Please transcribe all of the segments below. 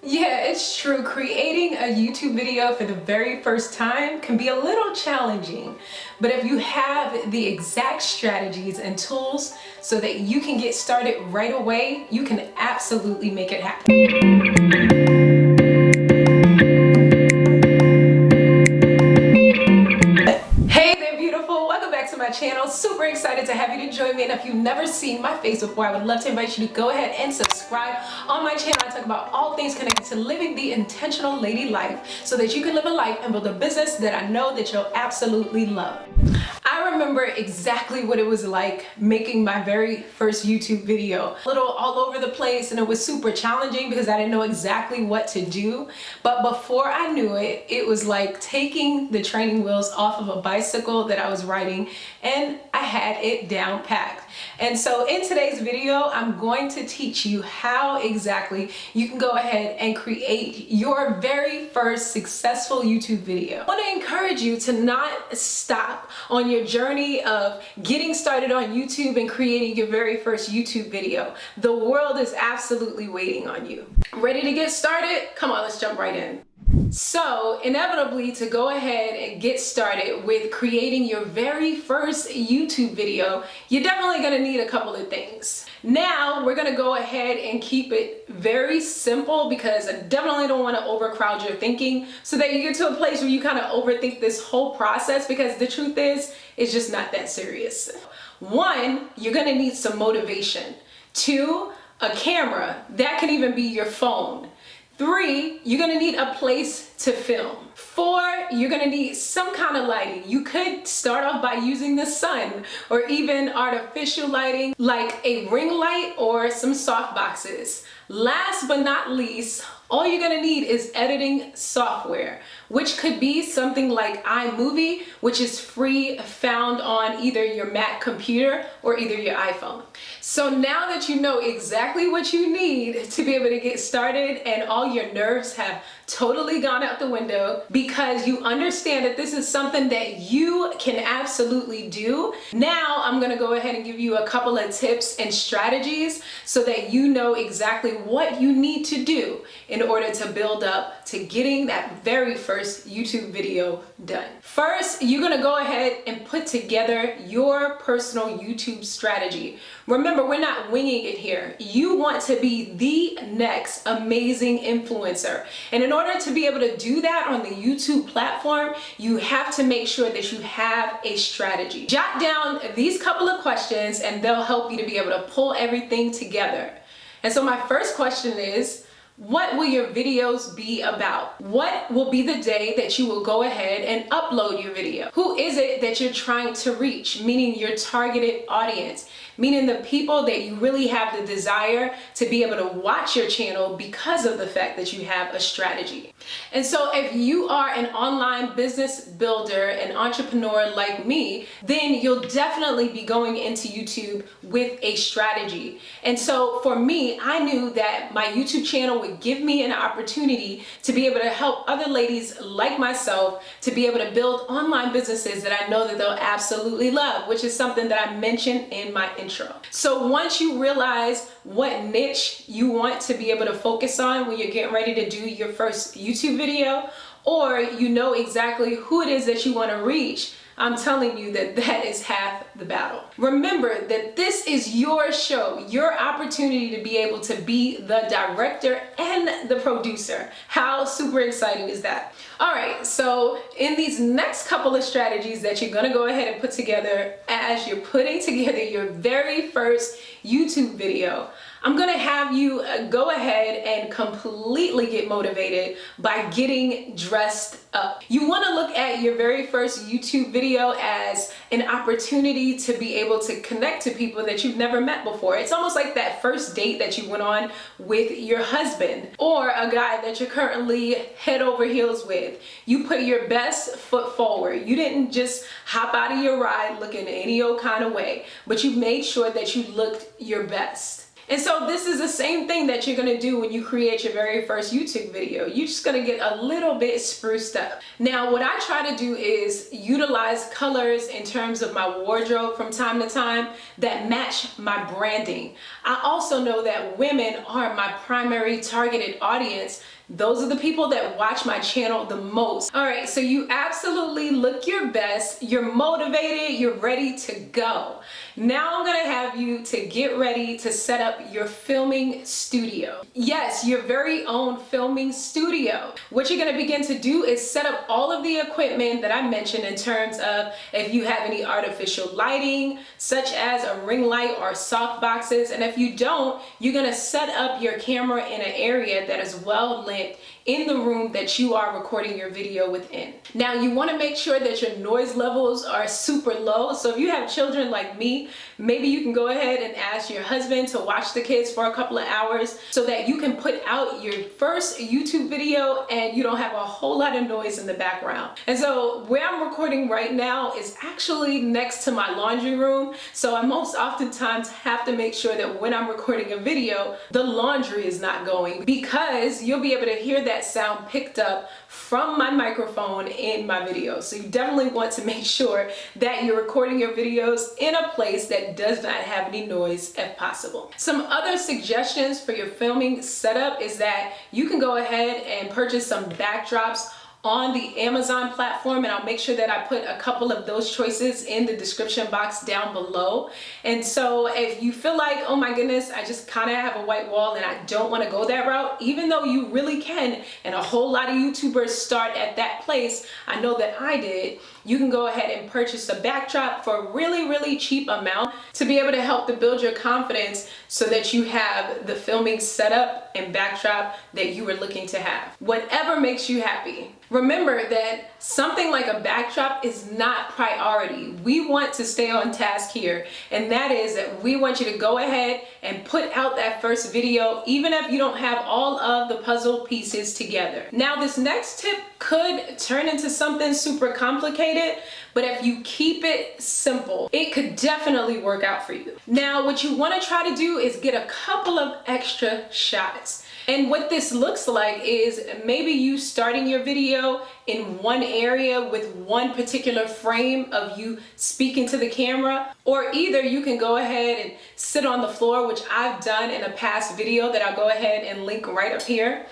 Yeah, it's true. Creating a YouTube video for the very first time can be a little challenging, but if you have the exact strategies and tools so that you can get started right away, you can absolutely make it happen. Hey there, beautiful. Welcome back to my channel. Super excited to have you to join me. And if you've never seen my face before, I would love to invite you to go ahead and subscribe. On my channel, I talk about all things connected to living the intentional lady life so that you can live a life and build a business that I know that you'll absolutely love. I remember exactly what it was like making my very first YouTube video. A little all over the place, and it was super challenging because I didn't know exactly what to do. But before I knew it, it was like taking the training wheels off of a bicycle that I was riding, and I had it down packed. And so in today's video, I'm going to teach you how exactly you can go ahead and create your very first successful YouTube video. I want to encourage you to not stop on your journey of getting started on YouTube and creating your very first YouTube video. The world is absolutely waiting on you. Ready to get started? Come on, let's jump right in. So inevitably, to go ahead and get started with creating your very first YouTube video, you're definitely going to need a couple of things. Now we're going to go ahead and keep it very simple because I definitely don't want to overcrowd your thinking so that you get to a place where you kind of overthink this whole process, because the truth is, it's just not that serious. One, you're going to need some motivation. Two, a camera. That can even be your phone. Three, you're gonna need a place to film. Four, you're gonna need some kind of lighting. You could start off by using the sun or even artificial lighting like a ring light or some soft boxes. Last but not least, all you're gonna need is editing software, which could be something like iMovie, which is free, found on either your Mac computer or either your iPhone. So now that you know exactly what you need to be able to get started and all your nerves have totally gone out the window because you understand that this is something that you can absolutely do, now I'm gonna go ahead and give you a couple of tips and strategies so that you know exactly what you need to do in order to build up to getting that very first YouTube video done. First, you're gonna go ahead and put together your personal YouTube strategy. Remember, we're not winging it here. You want to be the next amazing influencer. And in order to be able to do that on the YouTube platform, you have to make sure that you have a strategy. Jot down these couple of questions and they'll help you to be able to pull everything together. And so my first question is, what will your videos be about? What will be the day that you will go ahead and upload your video? Who is it that you're trying to reach? Meaning your targeted audience, meaning the people that you really have the desire to be able to watch your channel because of the fact that you have a strategy. And so if you are an online business builder, an entrepreneur like me, then you'll definitely be going into YouTube with a strategy. And so for me, I knew that my YouTube channel would give me an opportunity to be able to help other ladies like myself to be able to build online businesses that I know that they'll absolutely love, which is something that I mentioned in my intro. So once you realize what niche you want to be able to focus on when you're getting ready to do your first YouTube video, or you know exactly who it is that you want to reach, I'm telling you that that is half the battle. Remember that this is your show, your opportunity to be able to be the director and the producer. How super exciting is that? All right, so in these next couple of strategies that you're gonna go ahead and put together as you're putting together your very first YouTube video, I'm gonna have you go ahead and completely get motivated by getting dressed up. You wanna look at your very first YouTube video as an opportunity to be able to connect to people that you've never met before. It's almost like that first date that you went on with your husband or a guy that you're currently head over heels with. You put your best foot forward. You didn't just hop out of your ride looking any old kind of way, but you made sure that you looked your best. And so this is the same thing that you're gonna do when you create your very first YouTube video. You're just gonna get a little bit spruced up. Now, what I try to do is utilize colors in terms of my wardrobe from time to time that match my branding. I also know that women are my primary targeted audience Those are the people that watch my channel the most. All right, so you absolutely look your best, you're motivated, you're ready to go. Now I'm gonna have you to get ready to set up your filming studio. Yes, your very own filming studio. What you're gonna begin to do is set up all of the equipment that I mentioned in terms of if you have any artificial lighting, such as a ring light or soft boxes. And if you don't, you're gonna set up your camera in an area that is well lit in the room that you are recording your video within. Now you want to make sure that your noise levels are super low. So if you have children like me, maybe you can go ahead and ask your husband to watch the kids for a couple of hours so that you can put out your first YouTube video and you don't have a whole lot of noise in the background. And so where I'm recording right now is actually next to my laundry room. So I most oftentimes have to make sure that when I'm recording a video, the laundry is not going, because you'll be able to hear that sound picked up from my microphone in my videos. So you definitely want to make sure that you're recording your videos in a place that does not have any noise if possible. Some other suggestions for your filming setup is that you can go ahead and purchase some backdrops on the Amazon platform, and I'll make sure that I put a couple of those choices in the description box down below. And so if you feel like, oh my goodness, I just kind of have a white wall and I don't want to go that route, even though you really can, and a whole lot of YouTubers start at that place, I know that I did, you can go ahead and purchase a backdrop for a really cheap amount to be able to help to build your confidence so that you have the filming setup and backdrop that you were looking to have. Whatever makes you happy. Remember that something like a backdrop is not priority. We want to stay on task here, and that is that we want you to go ahead and put out that first video, even if you don't have all of the puzzle pieces together. Now, this next tip could turn into something super complicated, but if you keep it simple, it could definitely work out for you. Now, what you want to try to do is get a couple of extra shots. And what this looks like is maybe you starting your video in one area with one particular frame of you speaking to the camera, or either you can go ahead and sit on the floor, which I've done in a past video that I'll go ahead and link right up here.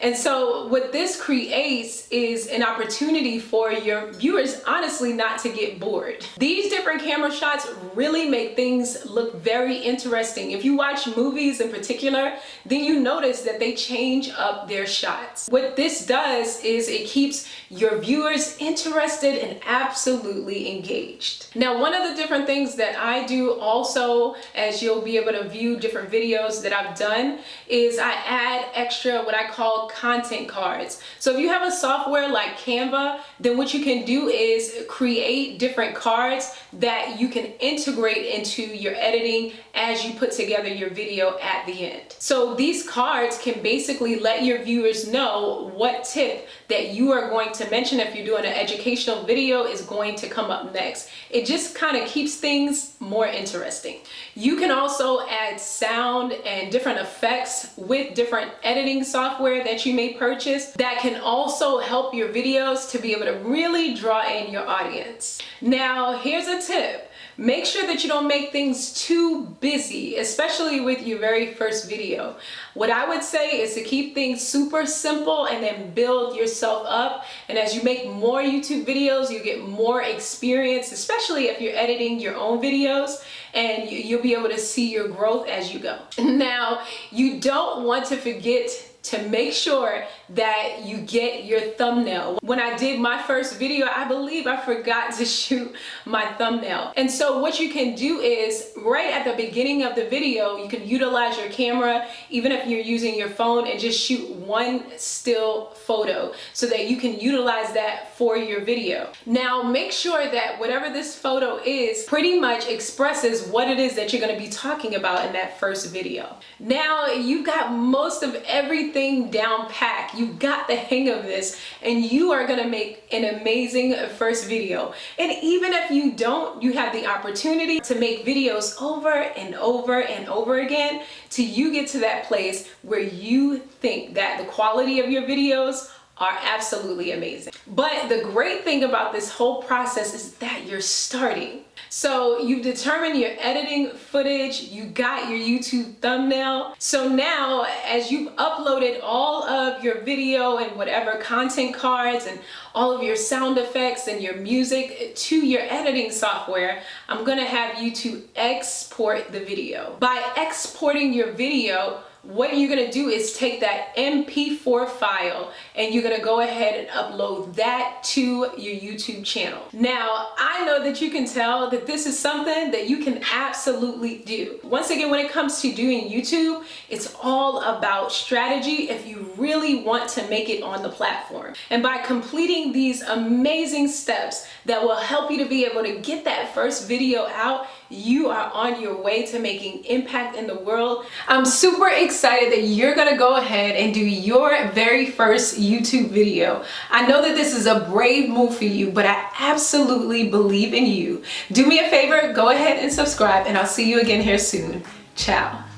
And so what this creates is an opportunity for your viewers, honestly, not to get bored. These different camera shots really make things look very interesting. If you watch movies in particular, then you notice that they change up their shots. What this does is it keeps your viewers interested and absolutely engaged. Now, one of the different things that I do also, as you'll be able to view different videos that I've done, is I add extra what I call content cards. So if you have a software like Canva, then what you can do is create different cards that you can integrate into your editing as you put together your video at the end. So these cards can basically let your viewers know what tip that you are going to mention if you're doing an educational video is going to come up next. It just kind of keeps things more interesting. You can also add sound and different effects with different editing software that you may purchase that can also help your videos to be able to really draw in your audience. Now, here's a tip. Make sure that you don't make things too busy, especially with your very first video. What I would say is to keep things super simple and then build yourself up. And as you make more YouTube videos, you get more experience, especially if you're editing your own videos, and you'll be able to see your growth as you go. Now, you don't want to forget to make sure that you get your thumbnail. When I did my first video, I believe I forgot to shoot my thumbnail. And so what you can do is right at the beginning of the video, you can utilize your camera, even if you're using your phone, and just shoot one still photo so that you can utilize that for your video. Now, make sure that whatever this photo is pretty much expresses what it is that you're going to be talking about in that first video. Now, you've got most of everything down pat. You've got the hang of this, and you are going to make an amazing first video. And even if you don't, you have the opportunity to make videos over and over and over again till you get to that place where you think that the quality of your videos are absolutely amazing. But the great thing about this whole process is that you're starting. So you've determined your editing footage, you got your YouTube thumbnail. So now as you've uploaded all of your video and whatever content cards and all of your sound effects and your music to your editing software, I'm gonna have you to export the video. By exporting your video, what you're gonna do is take that MP4 file and you're gonna go ahead and upload that to your YouTube channel. Now, I know that you can tell that this is something that you can absolutely do. Once again, when it comes to doing YouTube, it's all about strategy if you really want to make it on the platform. And by completing these amazing steps that will help you to be able to get that first video out, you are on your way to making impact in the world. I'm super excited that you're gonna go ahead and do your very first YouTube video. I know that this is a brave move for you, but I absolutely believe in you. Do me a favor, go ahead and subscribe, and I'll see you again here soon. Ciao.